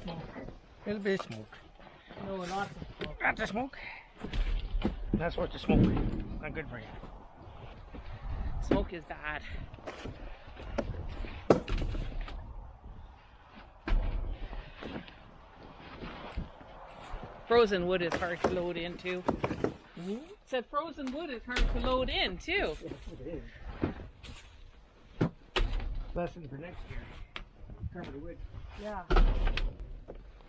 smoke. A little bit of smoke. No, lots of smoke. Lots of smoke. That's what the smoke. Not good for you. Smoke is bad. Frozen wood is hard to load into. Said frozen wood is hard to load in too. It is. Lesson for next year. Cover the wood. Yeah.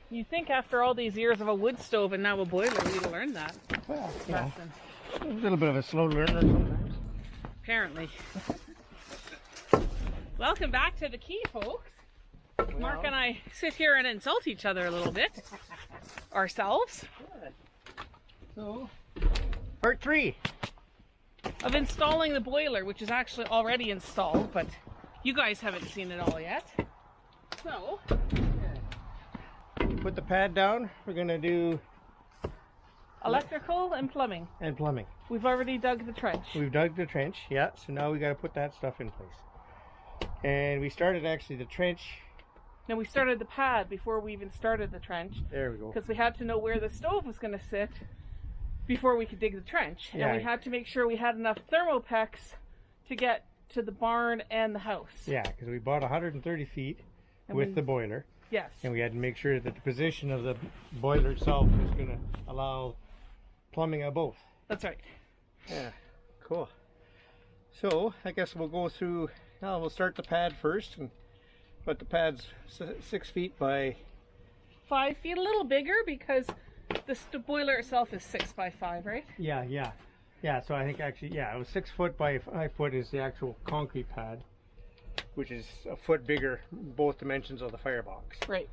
You think after all these years of a wood stove and now a boiler, we'd learn that Well, you know, lesson. a little bit of a slow learner sometimes. Apparently. Welcome back to the Key, folks. Mark and I sit here and insult each other a little bit. Ourselves. Good. So, part 3 of installing the boiler, which is actually already installed, but you guys haven't seen it all yet. So, put the pad down. We're gonna do electrical and plumbing. and plumbing. We've already dug the trench. We've dug the trench, yeah. So now we got to put that stuff in place. And we started actually the trench. Now we started the pad before we even started the trench. There we go. Because we had to know where the stove was going to sit before we could dig the trench. Yeah. And we had to make sure we had enough thermopex to get to the barn and the house. Yeah, because we bought 130 feet And with the boiler. Yes. And we had to make sure that the position of the boiler itself was going to allow plumbing of both. That's right. Yeah, cool. So I guess we'll go through. Now we'll start the pad first, but the pad's 6 feet by 5 feet, a little bigger because the boiler itself is 6 by 5, right? yeah. So I think actually it was 6 foot by 5 foot is the actual concrete pad, which is a foot bigger, both dimensions of the firebox. Right.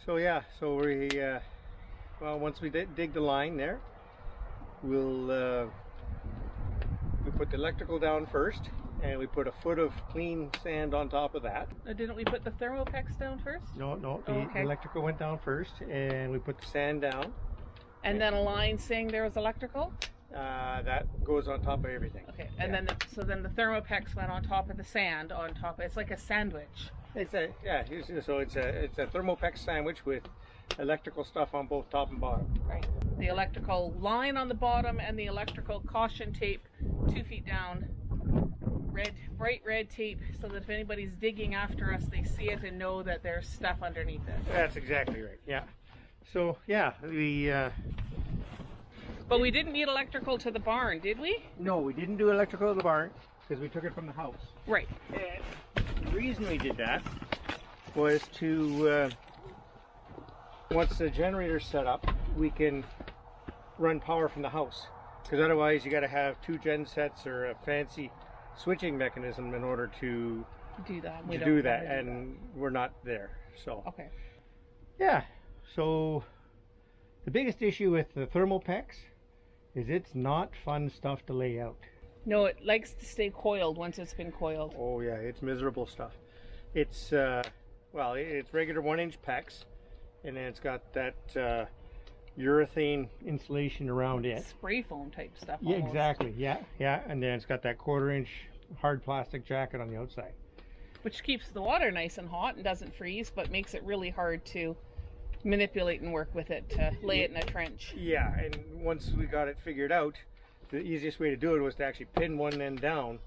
So yeah, so we well, once we dig the line there, we'll we put the electrical down first, and we put a foot of clean sand on top of that. Didn't we put the thermopex down first? No, the okay. electrical went down first, and we put the sand down. And then a line saying there was electrical? That goes on top of everything. Okay, and then the thermopex went on top of the sand on top. It's like a sandwich. It's a so it's a thermopex sandwich with electrical stuff on both top and bottom. Right. The electrical line on the bottom and the electrical caution tape 2 feet down. Bright red tape, so that if anybody's digging after us, they see it and know that there's stuff underneath it. That's exactly right. Yeah. So yeah, But we didn't need electrical to the barn, did we? No, we didn't do electrical in the barn because we took it from the house. Right. And the reason we did that was to once the generator's set up, we can run power from the house. Because otherwise, you got to have 2 gen sets or a fancy switching mechanism in order to do that. And we're not there. So okay. Yeah. So the biggest issue with the thermopex is it's not fun stuff to lay out. No, it likes to stay coiled once it's been coiled. Oh yeah, it's miserable stuff. It's well, it's regular 1-inch PEX, and then it's got that urethane insulation around it. Spray foam type stuff. Yeah, almost. exactly. Yeah, and then it's got that 1/4-inch hard plastic jacket on the outside, which keeps the water nice and hot and doesn't freeze, but makes it really hard to manipulate and work with it to lay it in a trench. Yeah, and once we got it figured out, the easiest way to do it was to actually pin one end down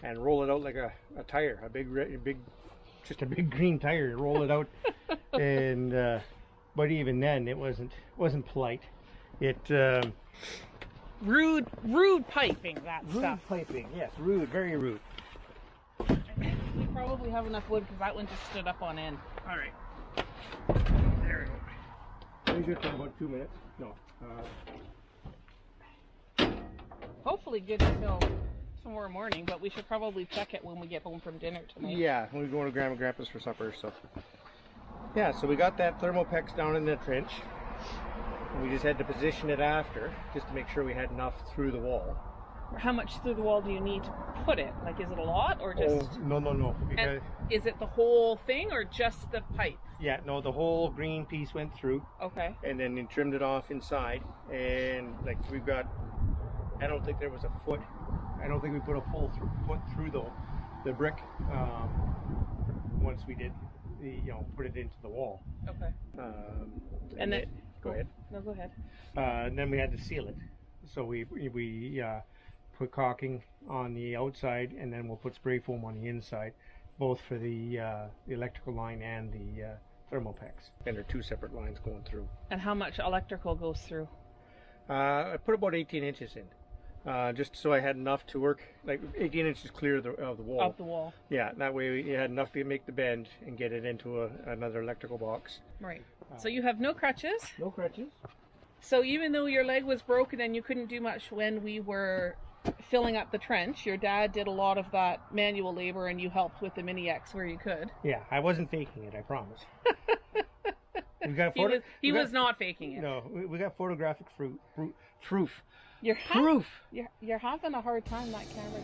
and roll it out like a tire, just a big green tire. Roll it out, and but even then, it wasn't polite. It rude piping, rude stuff. Piping, yes, rude, very rude. We probably have enough wood because that one just stood up on end. All right, there we go. Measure for about 2 minutes. No. Hopefully good until tomorrow morning, but we should probably check it when we get home from dinner tonight. Yeah, when we go to Grandma and Grandpa's for supper. So yeah, so we got that thermopex down in the trench. We just had to position it after, just to make sure we had enough through the wall. How much through the wall do you need to put it? Like, is it a lot or just? Oh, no. Because, is it the whole thing or just the pipe? Yeah, no, the whole green piece went through. Okay. And then they trimmed it off inside, and like we've got, I don't think there was a foot. I don't think we put a full foot through the brick once we did put it into the wall. Okay. And then go ahead. No, go ahead. And then we had to seal it. So we put caulking on the outside, and then we'll put spray foam on the inside, both for the electrical line and the thermopex. And there are two separate lines going through. And how much electrical goes through? I put about 18 inches in, just so I had enough to work, like 18 inches clear of the wall. Of the wall. Yeah, that way you had enough to make the bend and get it into another electrical box. Right. So you have no crutches. No crutches. So even though your leg was broken and you couldn't do much when we were filling up the trench, your dad did a lot of that manual labor and you helped with the Mini X where you could. Yeah, I wasn't faking it, I promise. He was not faking it. No, we got photographic proof. You're having a hard time, that camera.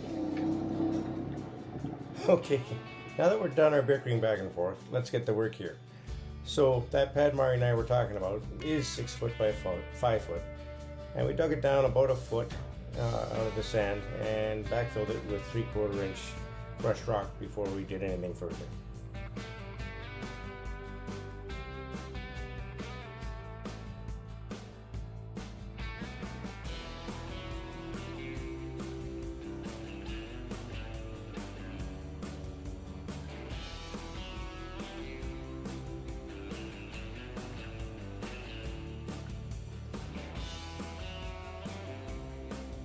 Okay, now that we're done our bickering back and forth, let's get to work here. So that pad Mari and I were talking about is 6 foot by 5 foot, and we dug it down about a foot out of the sand and backfilled it with 3/4 inch crushed rock before we did anything further.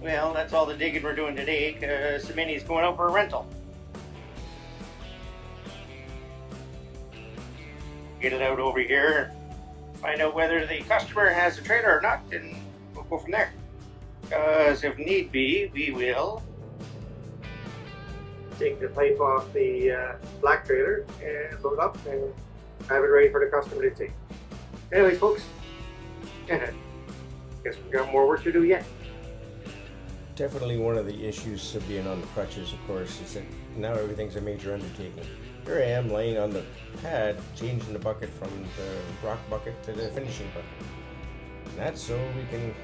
Well, that's all the digging we're doing today, because the Mini's going out for a rental. Get it out over here, find out whether the customer has a trailer or not, and we'll go from there. Because if need be, we will take the pipe off the black trailer and load up and have it ready for the customer to take. Anyways, folks, guess we've got more work to do yet. Definitely one of the issues of being on the crutches, of course, is that now everything's a major undertaking. Here I am laying on the pad, changing the bucket from the rock bucket to the finishing bucket. And that's so we can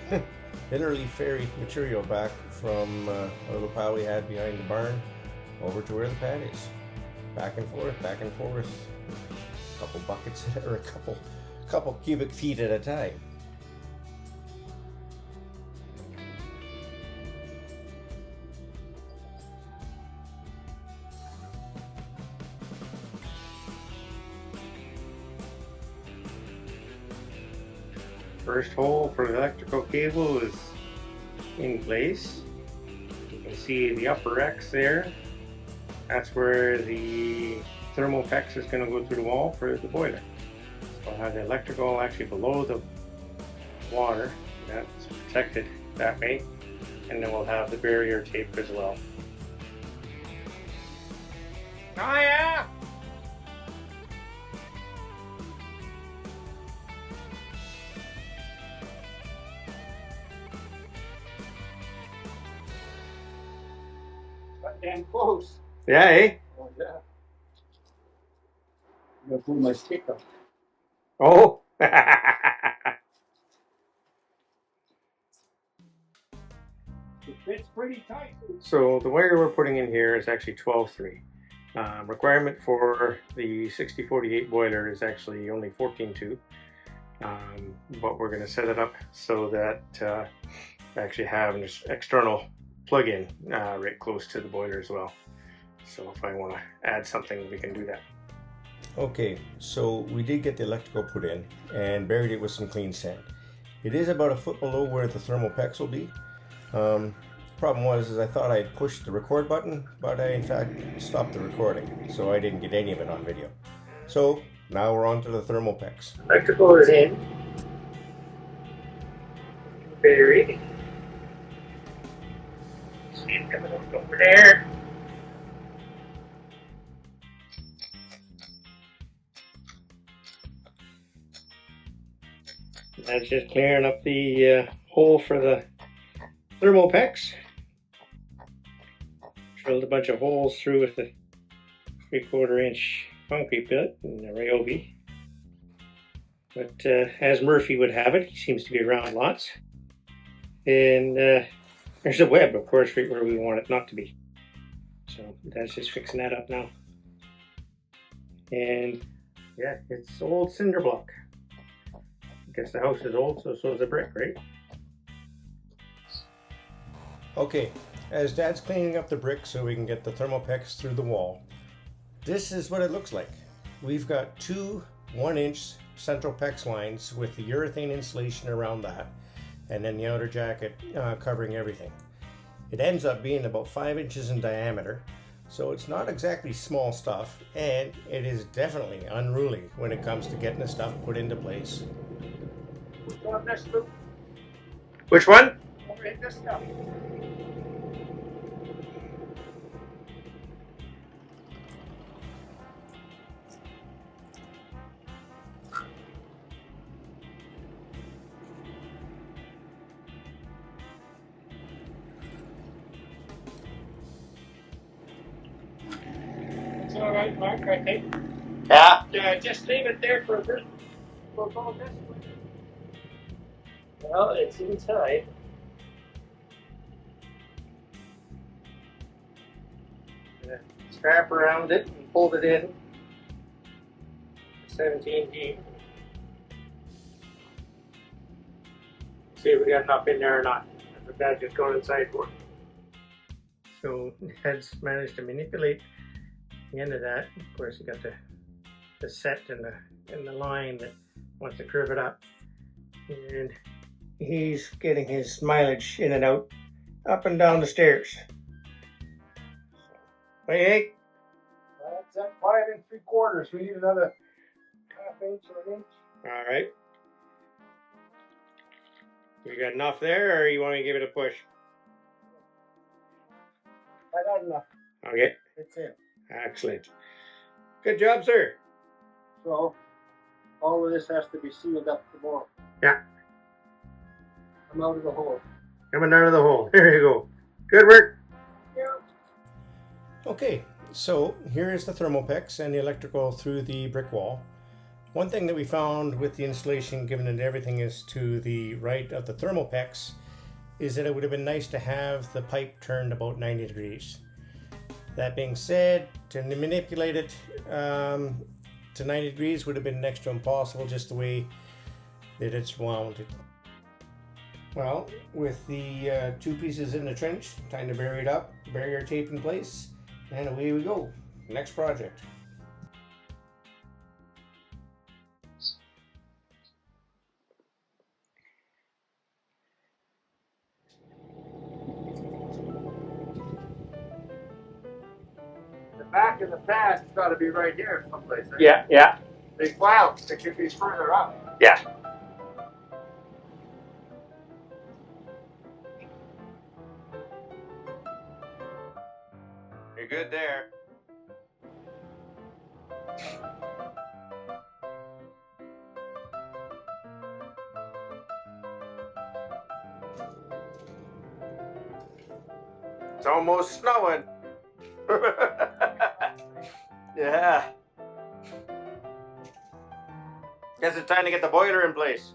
literally ferry material back from a little pile we had behind the barn over to where the pad is. Back and forth, a couple buckets or a couple cubic feet at a time. First hole for the electrical cable is in place. You can see the upper X there. That's where the thermopex is going to go through the wall for the boiler. So I'll have the electrical actually below the water. That's protected that way. And then we'll have the barrier tape as well. Oh yeah! Damn close. Yeah, eh? Oh, yeah. I'm gonna pull my stick up. Oh! It fits pretty tight. So the wire we're putting in here is actually 12/3. Requirement for the 6048 boiler is actually only 14/2. But we're going to set it up so that we actually have an external plug-in right close to the boiler as well. So if I want to add something, we can do that. Okay, so we did get the electrical put in and buried it with some clean sand. It is about a foot below where the thermopex will be. Problem was I thought I'd pushed the record button, but I in fact stopped the recording, so I didn't get any of it on video. So now we're on to the thermopex. Electrical is in. Buried. See it coming up over there. That's just clearing up the hole for the thermopex. Drilled a bunch of holes through with the 3/4 inch concrete bit and the Ryobi. But as Murphy would have it, he seems to be around lots. And there's a web, of course, right where we want it not to be. So that's just fixing that up now. And Yeah, it's old cinder block. I guess the house is old, so is the brick, right? Okay, as Dad's cleaning up the brick so we can get the thermopex through the wall, this is what it looks like. We've got two 1-inch central pex lines with the urethane insulation around that, and then the outer jacket covering everything. It ends up being about 5 inches in diameter, so it's not exactly small stuff, and it is definitely unruly when it comes to getting the stuff put into place. Which one next to? Which one? Over hit this stuff. It's all right, Mark, I think. Yeah. Just leave it there for a bit. We'll go this way. Well, it's inside. Strap around it and fold it in. 17G. See if we got enough in there or not. That's what Dad's just going inside for. So Dad's managed to manipulate the end of that. Of course, you got the set and the line that wants to curve it up, and he's getting his mileage in and out, up and down the stairs. Hey, That's at 5 3/4. We need another ½ inch or an inch. all right. You got enough there, or you want me to give it a push? I got enough. Okay, It's in. excellent. Good job, sir. So all of this has to be sealed up tomorrow. Yeah. I'm out of the hole. Coming out of the hole. There you go. Good work. Yeah. Okay, so here is the thermopex and the electrical through the brick wall. One thing that we found with the installation, given that everything is to the right of the thermopex, is that it would have been nice to have the pipe turned about 90 degrees. That being said, to manipulate it to 90 degrees would have been next to impossible, just the way that it's wound. Well, with the 2 pieces in the trench, time to bury it up, barrier tape in place, and away we go. Next project. The back of the pad's got to be right here someplace. Right? Yeah. Big wow. It should be further up. Yeah. You're good there. It's almost snowing. Yeah. Guess it's time to get the boiler in place.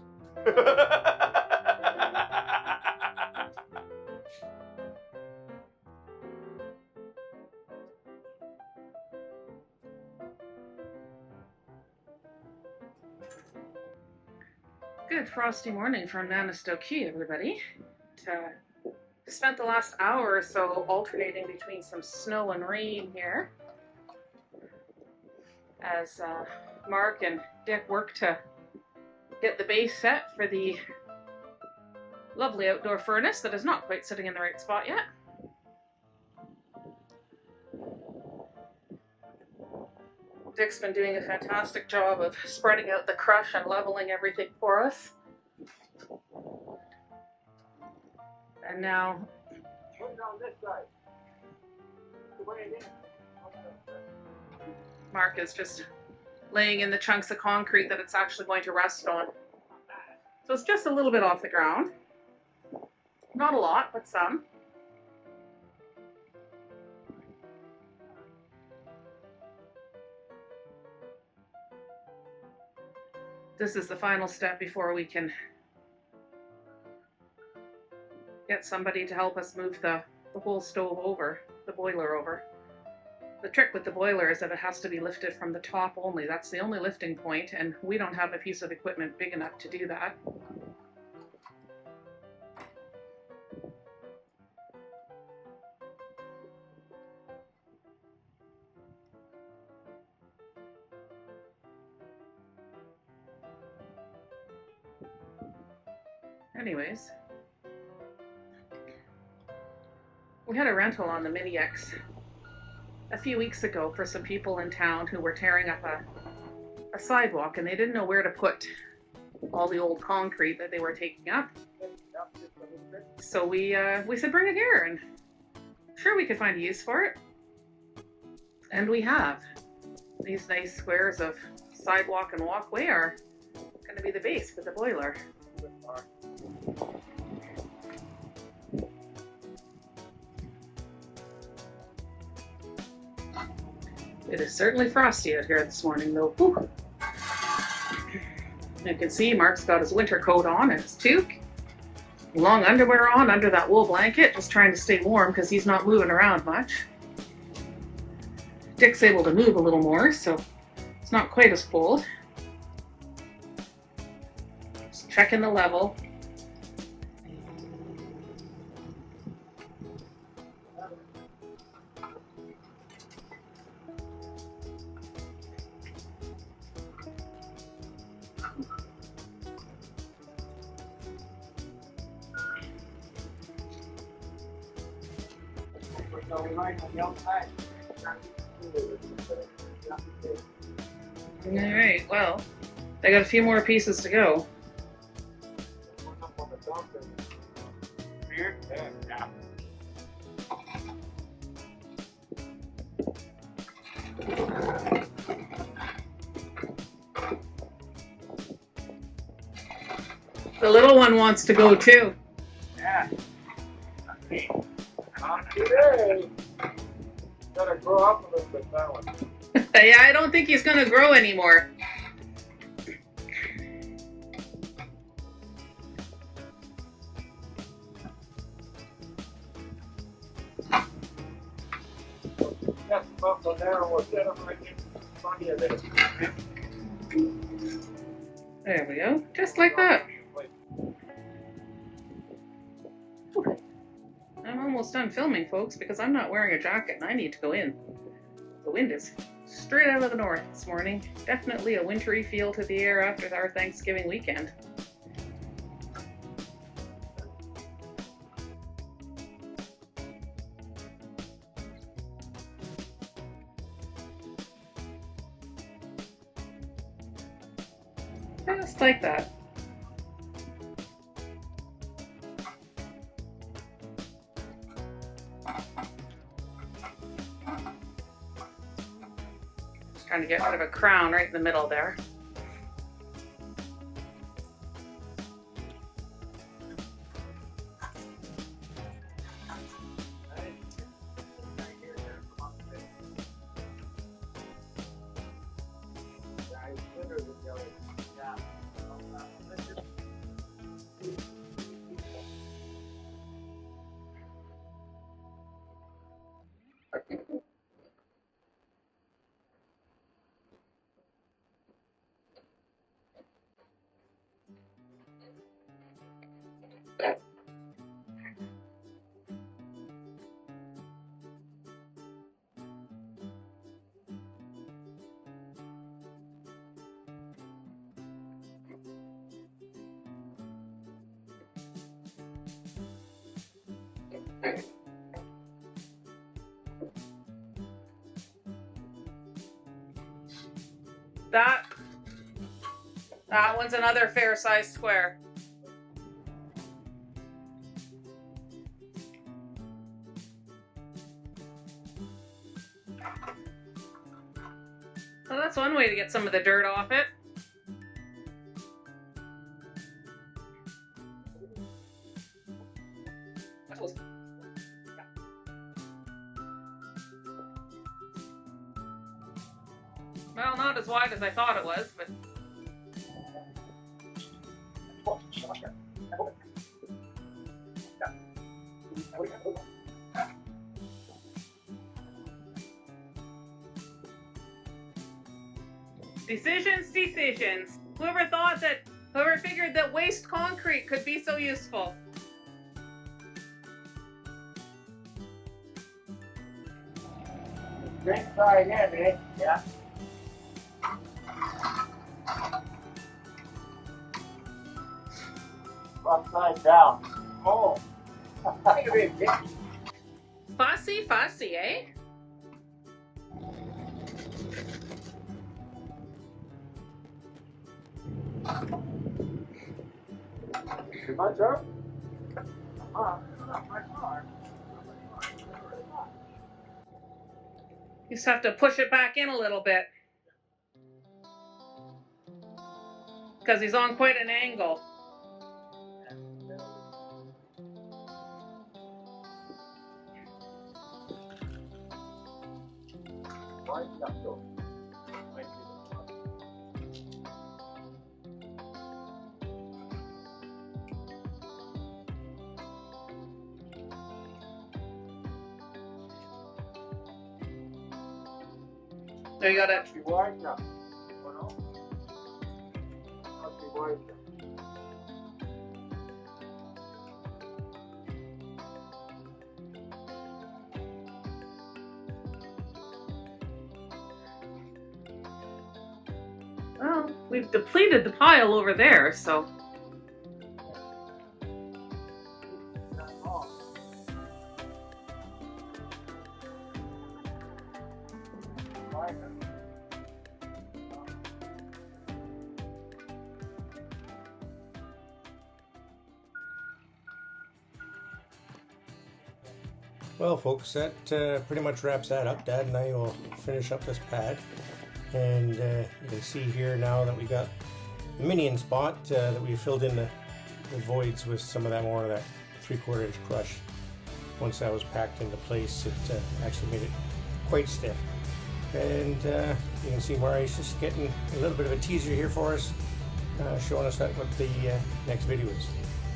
Good frosty morning from Manistow Key, everybody. Spent the last hour or so alternating between some snow and rain here as Mark and Dick work to get the base set for the lovely outdoor furnace that is not quite sitting in the right spot yet. Dick's been doing a fantastic job of spreading out the crush and leveling everything for us. And now Put it on this side. The way it is. Mark is just laying in the chunks of concrete that it's actually going to rest on. So it's just a little bit off the ground. Not a lot, but some. This is the final step before we can get somebody to help us move the whole stove over, the boiler over. The trick with the boiler is that it has to be lifted from the top only. That's the only lifting point, and we don't have a piece of equipment big enough to do that. Anyways, we had a rental on the Mini X a few weeks ago for some people in town who were tearing up a sidewalk, and they didn't know where to put all the old concrete that they were taking up. So we said, bring it here, and sure, we could find a use for it. And we have. These nice squares of sidewalk and walkway are going to be the base for the boiler. It is certainly frosty out here this morning, though. Whew. You can see Mark's got his winter coat on and his toque. Long underwear on under that wool blanket, just trying to stay warm because he's not moving around much. Dick's able to move a little more, so it's not quite as cold. Just checking the level. Alright, well, I got a few more pieces to go. The little one wants to go too. Yeah. Not today. Gotta grow up a little bit, that one. Yeah, I don't think he's gonna grow anymore. Just above the narrow, we'll set them right in front of this. There we go, just like that. I'm almost done filming, folks, because I'm not wearing a jacket and I need to go in. The wind is straight out of the north this morning. Definitely a wintry feel to the air after our Thanksgiving weekend. Just like that. Trying to get rid of a crown right in the middle there. That one's another fair-sized square. So that's one way to get some of the dirt off it. Well, not as wide as I thought it was, but... Decisions. Whoever figured that waste concrete could be so useful? Great try again, eh? Yeah. Upside down. Oh. Fussy, eh? Too much, sir? Not my car. You just have to push it back in a little bit. Because he's on quite an angle. There you got it. Be wide enough. Oh no? Not be wide enough. Well, we've depleted the pile over there, so. Not long. Wide enough. Well, folks, that pretty much wraps that up. Dad and I will finish up this pad. And you can see here now that we got the minion spot that we filled in the voids with some of that more of that 3/4 inch crush. Once that was packed into place, it actually made it quite stiff. And you can see Mari's just getting a little bit of a teaser here for us, showing us what the next video is.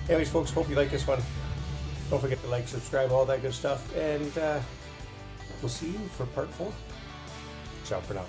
Anyways, folks, hope you like this one. Don't forget to like, subscribe, all that good stuff. And we'll see you for part 4. Ciao for now.